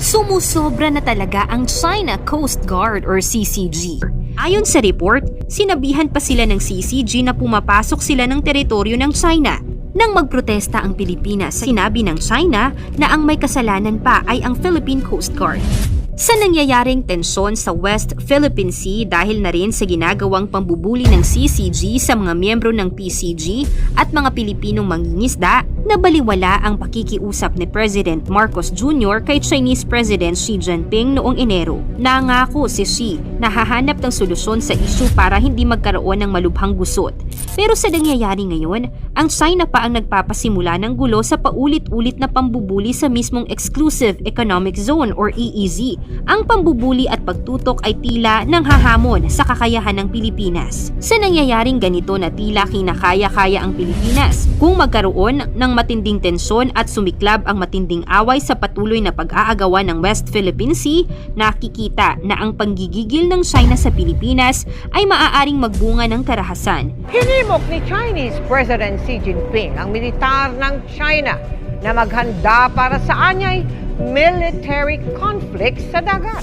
Sumusobra na talaga ang China Coast Guard or CCG. Ayon sa report, sinabihan pa sila ng CCG na pumapasok sila ng teritoryo ng China. Nang magprotesta ang Pilipinas, sinabi ng China na ang may kasalanan pa ay ang Philippine Coast Guard. Sa nangyayaring tensyon sa West Philippine Sea dahil na rin sa ginagawang pambubuli ng CCG sa mga miyembro ng PCG at mga Pilipinong mangingisda, nabaliwala ang pakikiusap ni President Marcos Jr. kay Chinese President Xi Jinping noong Enero. Nangako si Xi na hahanap ng solusyon sa issue para hindi magkaroon ng malubhang gusot. Pero sa nangyayari ngayon, ang China pa ang nagpapasimula ng gulo sa paulit-ulit na pambubuli sa mismong Exclusive Economic Zone or EEZ. Ang pambubuli at pagtutok ay tila nang hahamon sa kakayahan ng Pilipinas. Sa nangyayaring ganito na tila kinakaya-kaya ang Pilipinas, kung magkaroon ng matinding tensyon at sumiklab ang matinding away sa patuloy na pag-aagawa ng West Philippine Sea, nakikita na ang panggigigil ng China sa Pilipinas ay maaaring magbunga ng karahasan. Hinimok ni Chinese President Xi Jinping ang militar ng China na maghanda para sa anyay military conflict sa dagat.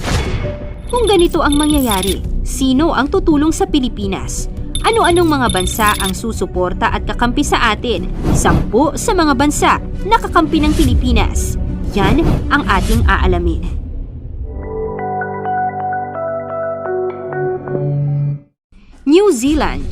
Kung ganito ang mangyayari, sino ang tutulong sa Pilipinas? Ano-anong mga bansa ang susuporta at kakampi sa atin? 10 sa mga bansa na kakampi ng Pilipinas. Yan ang ating aalamin. New Zealand.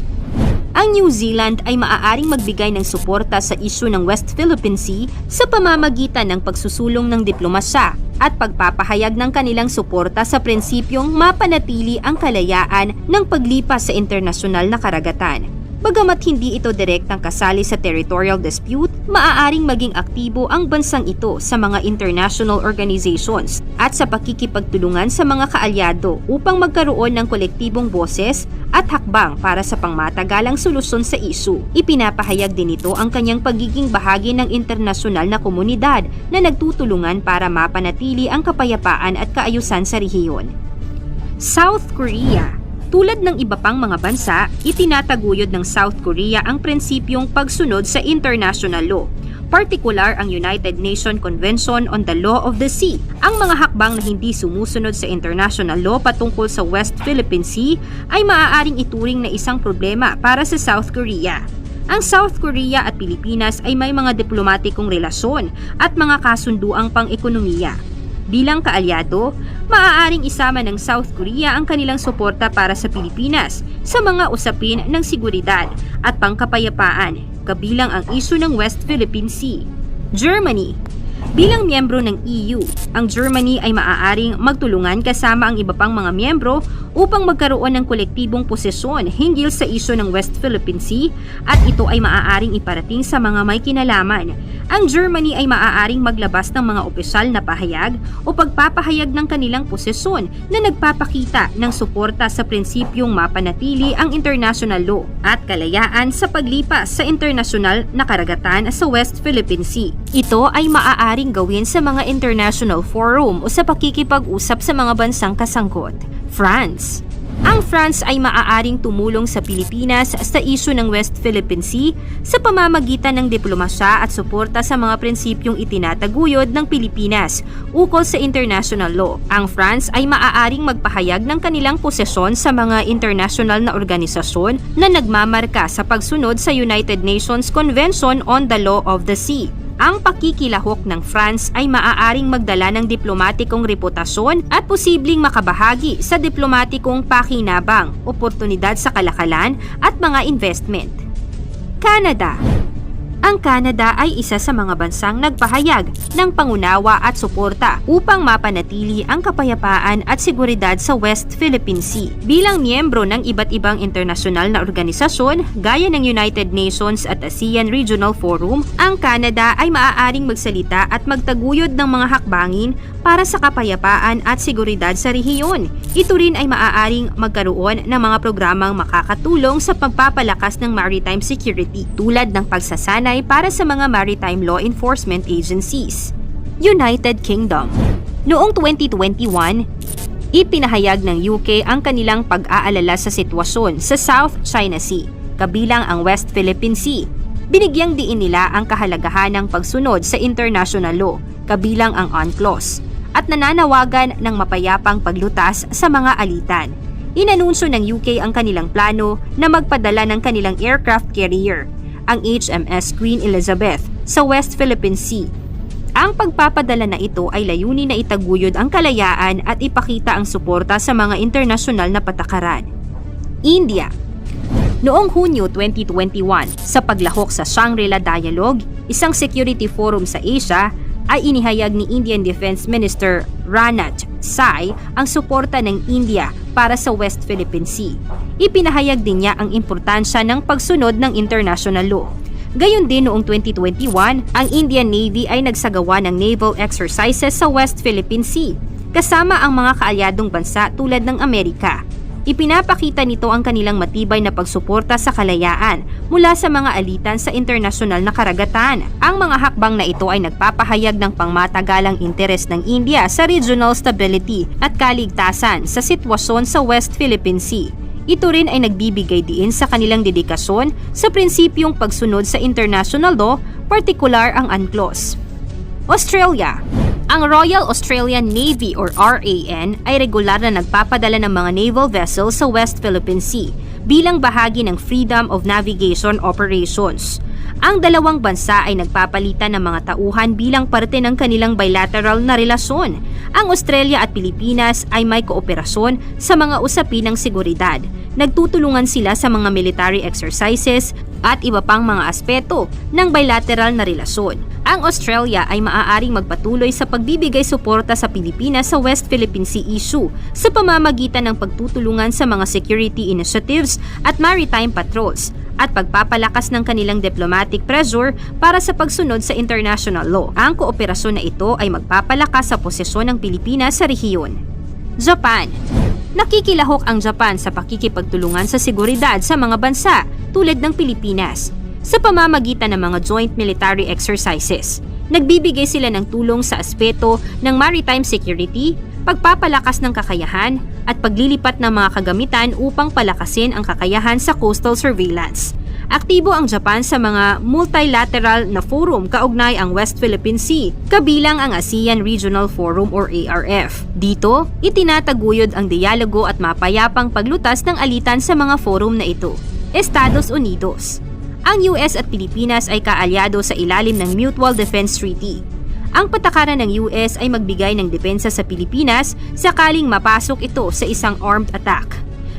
Ang New Zealand ay maaaring magbigay ng suporta sa isyu ng West Philippine Sea sa pamamagitan ng pagsusulong ng diplomasya at pagpapahayag ng kanilang suporta sa prinsipyong mapanatili ang kalayaan ng paglipas sa internasyonal na karagatan. Bagamat hindi ito direktang kasali sa territorial dispute, maaaring maging aktibo ang bansang ito sa mga international organizations at sa pakikipagtulungan sa mga kaalyado upang magkaroon ng kolektibong boses at hakbang para sa pangmatagalang solusyon sa issue. Ipinapahayag din ito ang kanyang pagiging bahagi ng internasyonal na komunidad na nagtutulungan para mapanatili ang kapayapaan at kaayusan sa rehiyon. South Korea. Tulad ng iba pang mga bansa, itinataguyod ng South Korea ang prinsipyong pagsunod sa international law, partikular ang United Nations Convention on the Law of the Sea. Ang mga hakbang na hindi sumusunod sa international law patungkol sa West Philippine Sea ay maaaring ituring na isang problema para sa South Korea. Ang South Korea at Pilipinas ay may mga diplomatikong relasyon at mga kasunduang pang-ekonomiya. Bilang kaalyado, maaaring isama ng South Korea ang kanilang suporta para sa Pilipinas sa mga usapin ng seguridad at pangkapayapaan, kabilang ang isyu ng West Philippine Sea. Germany. Bilang miyembro ng EU, ang Germany ay maaaring magtulungan kasama ang iba pang mga miyembro upang magkaroon ng kolektibong posisyon hinggil sa isyu ng West Philippine Sea at ito ay maaaring iparating sa mga may kinalaman. Ang Germany ay maaaring maglabas ng mga opisyal na pahayag o pagpapahayag ng kanilang posisyon na nagpapakita ng suporta sa prinsipyong mapanatili ang international law at kalayaan sa paglipas sa internasyonal na karagatan sa West Philippine Sea. Ito ay maaaring gawin sa mga international forum o sa pakikipag-usap sa mga bansang kasangkot. France. Ang France ay maaaring tumulong sa Pilipinas sa isyu ng West Philippine Sea sa pamamagitan ng diplomasya at suporta sa mga prinsipyong itinataguyod ng Pilipinas ukol sa international law. Ang France ay maaaring magpahayag ng kanilang posisyon sa mga international na organisasyon na nagmamarka sa pagsunod sa United Nations Convention on the Law of the Sea. Ang pakikilahok ng France ay maaaring magdala ng diplomatikong reputasyon at posibleng makabahagi sa diplomatikong pakinabang, oportunidad sa kalakalan at mga investment. Canada. Ang Canada ay isa sa mga bansang nagpahayag ng pangunawa at suporta upang mapanatili ang kapayapaan at seguridad sa West Philippine Sea. Bilang miyembro ng iba't ibang internasyonal na organisasyon gaya ng United Nations at ASEAN Regional Forum, ang Canada ay maaaring magsalita at magtaguyod ng mga hakbangin para sa kapayapaan at seguridad sa rehiyon. Ito rin ay maaaring magkaroon ng mga programang makakatulong sa pagpapalakas ng maritime security tulad ng pagsasanay para sa mga maritime law enforcement agencies. United Kingdom. Noong 2021, ipinahayag ng UK ang kanilang pag-aalala sa sitwasyon sa South China Sea, kabilang ang West Philippine Sea. Binigyang diin nila ang kahalagahan ng pagsunod sa international law, kabilang ang UNCLOS. at nananawagan ng mapayapang paglutas sa mga alitan. Inanunsyo ng UK ang kanilang plano na magpadala ng kanilang aircraft carrier, ang HMS Queen Elizabeth, sa West Philippine Sea. Ang pagpapadala na ito ay layunin na itaguyod ang kalayaan at ipakita ang suporta sa mga internasyonal na patakaran. India. Noong Hunyo 2021, sa paglahok sa Shangri-La Dialogue, isang security forum sa Asia, ay inihayag ni Indian Defense Minister Rajnath Sai ang suporta ng India para sa West Philippine Sea. Ipinahayag din niya ang importansya ng pagsunod ng international law. Gayon din noong 2021, ang Indian Navy ay nagsagawa ng naval exercises sa West Philippine Sea, kasama ang mga kaalyadong bansa tulad ng Amerika. Ipinapakita nito ang kanilang matibay na pagsuporta sa kalayaan mula sa mga alitan sa internasyonal na karagatan. Ang mga hakbang na ito ay nagpapahayag ng pangmatagalang interes ng India sa regional stability at kaligtasan sa sitwasyon sa West Philippine Sea. Ito rin ay nagbibigay diin sa kanilang dedikasyon sa prinsipyong pagsunod sa international law, partikular ang UNCLOS. Australia. Ang Royal Australian Navy or RAN ay regular na nagpapadala ng mga naval vessels sa West Philippine Sea bilang bahagi ng Freedom of Navigation Operations. Ang dalawang bansa ay nagpapalitan ng mga tauhan bilang parte ng kanilang bilateral na relasyon. Ang Australia at Pilipinas ay may kooperasyon sa mga usapin ng seguridad. Nagtutulungan sila sa mga military exercises at iba pang mga aspeto ng bilateral na relasyon. Ang Australia ay maaaring magpatuloy sa pagbibigay suporta sa Pilipinas sa West Philippine Sea issue sa pamamagitan ng pagtutulungan sa mga security initiatives at maritime patrols at pagpapalakas ng kanilang diplomatic pressure para sa pagsunod sa international law. Ang kooperasyon na ito ay magpapalakas sa posisyon ng Pilipinas sa rehiyon. Japan. Nakikilahok ang Japan sa pakikipagtulungan sa seguridad sa mga bansa tulad ng Pilipinas sa pamamagitan ng mga joint military exercises. Nagbibigay sila ng tulong sa aspeto ng maritime security, pagpapalakas ng kakayahan, at paglilipat ng mga kagamitan upang palakasin ang kakayahan sa coastal surveillance. Aktibo ang Japan sa mga multilateral na forum kaugnay ang West Philippine Sea, kabilang ang ASEAN Regional Forum or ARF. Dito, itinataguyod ang dialogo at mapayapang paglutas ng alitan sa mga forum na ito. Estados Unidos. Ang US at Pilipinas ay kaalyado sa ilalim ng Mutual Defense Treaty. Ang patakaran ng US ay magbigay ng depensa sa Pilipinas sakaling mapasok ito sa isang armed attack.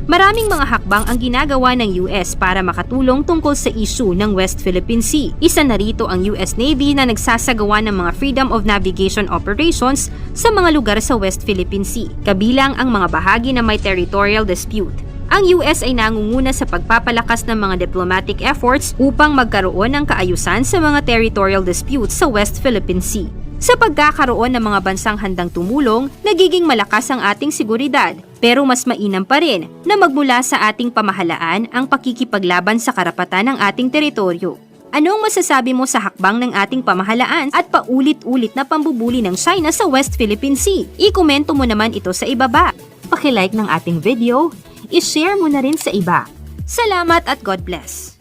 Maraming mga hakbang ang ginagawa ng US para makatulong tungkol sa issue ng West Philippine Sea. Isa na rito ang US Navy na nagsasagawa ng mga Freedom of Navigation Operations sa mga lugar sa West Philippine Sea, kabilang ang mga bahagi na may territorial dispute. Ang US ay nangunguna sa pagpapalakas ng mga diplomatic efforts upang magkaroon ng kaayusan sa mga territorial disputes sa West Philippine Sea. Sa pagkakaroon ng mga bansang handang tumulong, nagiging malakas ang ating seguridad, pero mas mainam pa rin na magmula sa ating pamahalaan ang pakikipaglaban sa karapatan ng ating teritoryo. Anong masasabi mo sa hakbang ng ating pamahalaan at paulit-ulit na pambubuli ng China sa West Philippine Sea? I-komento mo naman ito sa ibaba. Paki-like ng ating video, i-share mo na rin sa iba. Salamat at God bless!